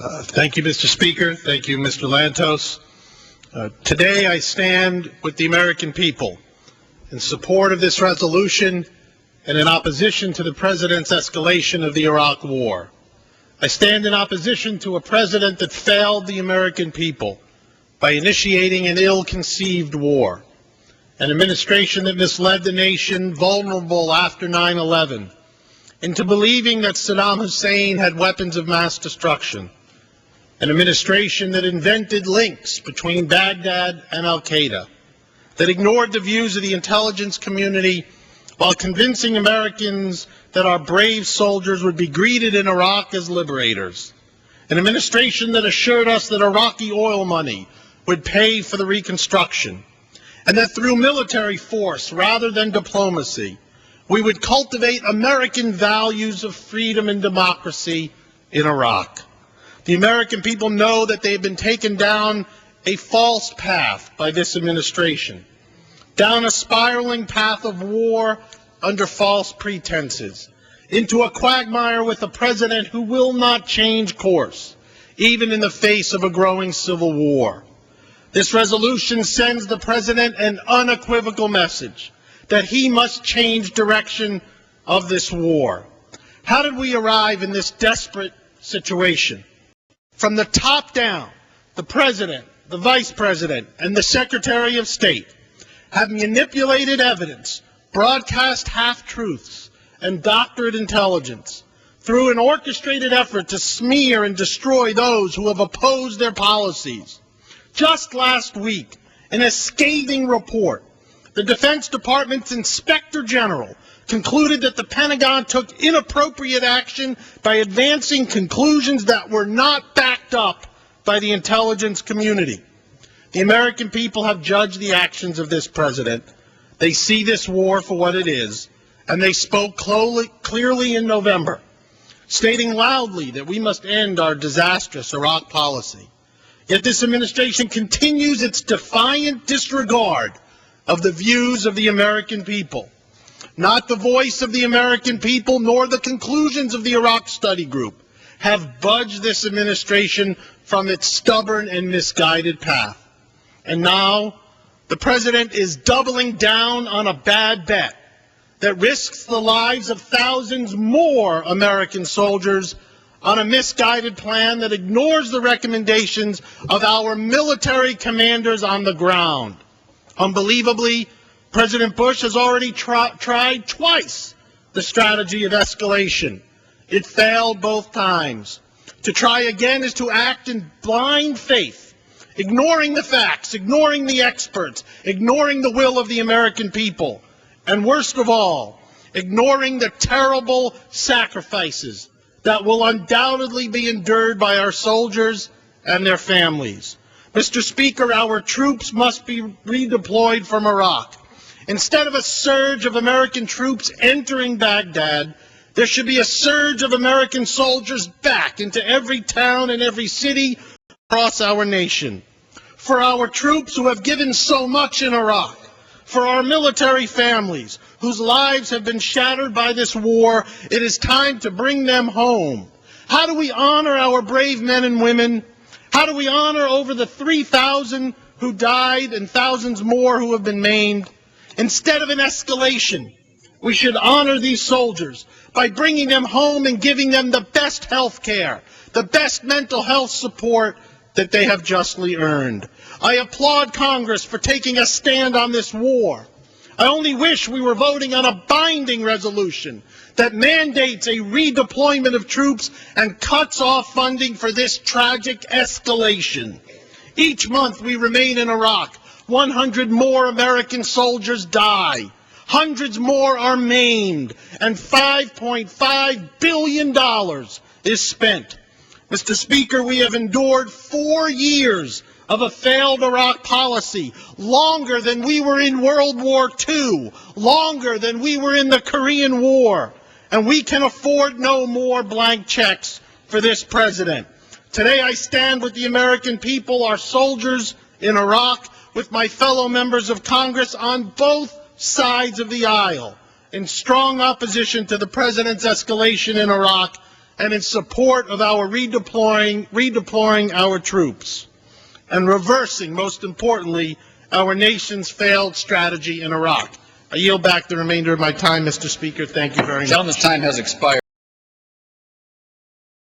Thank you, Mr. Speaker. Thank you, Mr. Lantos. Today I stand with the American people in support of this resolution and in opposition to the President's escalation of the Iraq War. I stand in opposition to a President that failed the American people by initiating an ill-conceived war, an administration that misled the nation, vulnerable after 9/11, into believing that Saddam Hussein had weapons of mass destruction, an administration that invented links between Baghdad and al-Qaeda, that ignored the views of the intelligence community while convincing Americans that our brave soldiers would be greeted in Iraq as liberators, an administration that assured us that Iraqi oil money would pay for the reconstruction, and that through military force rather than diplomacy, we would cultivate American values of freedom and democracy in Iraq. The American people know that they have been taken down a false path by this administration, down a spiraling path of war under false pretenses, into a quagmire with a president who will not change course, even in the face of a growing civil war. This resolution sends the president an unequivocal message that he must change direction of this war. How did we arrive in this desperate situation? From the top down, the President, the Vice President, and the Secretary of State have manipulated evidence, broadcast half-truths, and doctored intelligence through an orchestrated effort to smear and destroy those who have opposed their policies. Just last week, in a scathing report, the Defense Department's Inspector General concluded that the Pentagon took inappropriate action by advancing conclusions that were not backed up by the intelligence community. The American people have judged the actions of this president. They see this war for what it is, and they spoke clearly in November, stating loudly that we must end our disastrous Iraq policy. Yet this administration continues its defiant disregard of the views of the American people. Not the voice of the American people nor the conclusions of the Iraq Study Group have budged this administration from its stubborn and misguided path. And now the president is doubling down on a bad bet that risks the lives of thousands more American soldiers on a misguided plan that ignores the recommendations of our military commanders on the ground. Unbelievably, President Bush has already tried twice the strategy of escalation. It failed both times. To try again is to act in blind faith, ignoring the facts, ignoring the experts, ignoring the will of the American people, and worst of all, ignoring the terrible sacrifices that will undoubtedly be endured by our soldiers and their families. Mr. Speaker, our troops must be redeployed from Iraq. Instead of a surge of American troops entering Baghdad, there should be a surge of American soldiers back into every town and every city across our nation. For our troops who have given so much in Iraq, for our military families whose lives have been shattered by this war, it is time to bring them home. How do we honor our brave men and women? How do we honor over the 3,000 who died and thousands more who have been maimed? Instead of an escalation, we should honor these soldiers by bringing them home and giving them the best health care, the best mental health support that they have justly earned. I applaud Congress for taking a stand on this war. I only wish we were voting on a binding resolution that mandates a redeployment of troops and cuts off funding for this tragic escalation. Each month we remain in Iraq, 100 more American soldiers die, hundreds more are maimed, and $5.5 billion is spent. Mr. Speaker, we have endured 4 years of a failed Iraq policy, longer than we were in World War II, longer than we were in the Korean War, and we can afford no more blank checks for this president. Today I stand with the American people, our soldiers in Iraq, with my fellow members of Congress on both sides of the aisle, in strong opposition to the president's escalation in Iraq and in support of our redeploying our troops and reversing, most importantly, our nation's failed strategy in Iraq. I yield back the remainder of my time, Mr. Speaker. Thank you very much. The gentleman's time has expired.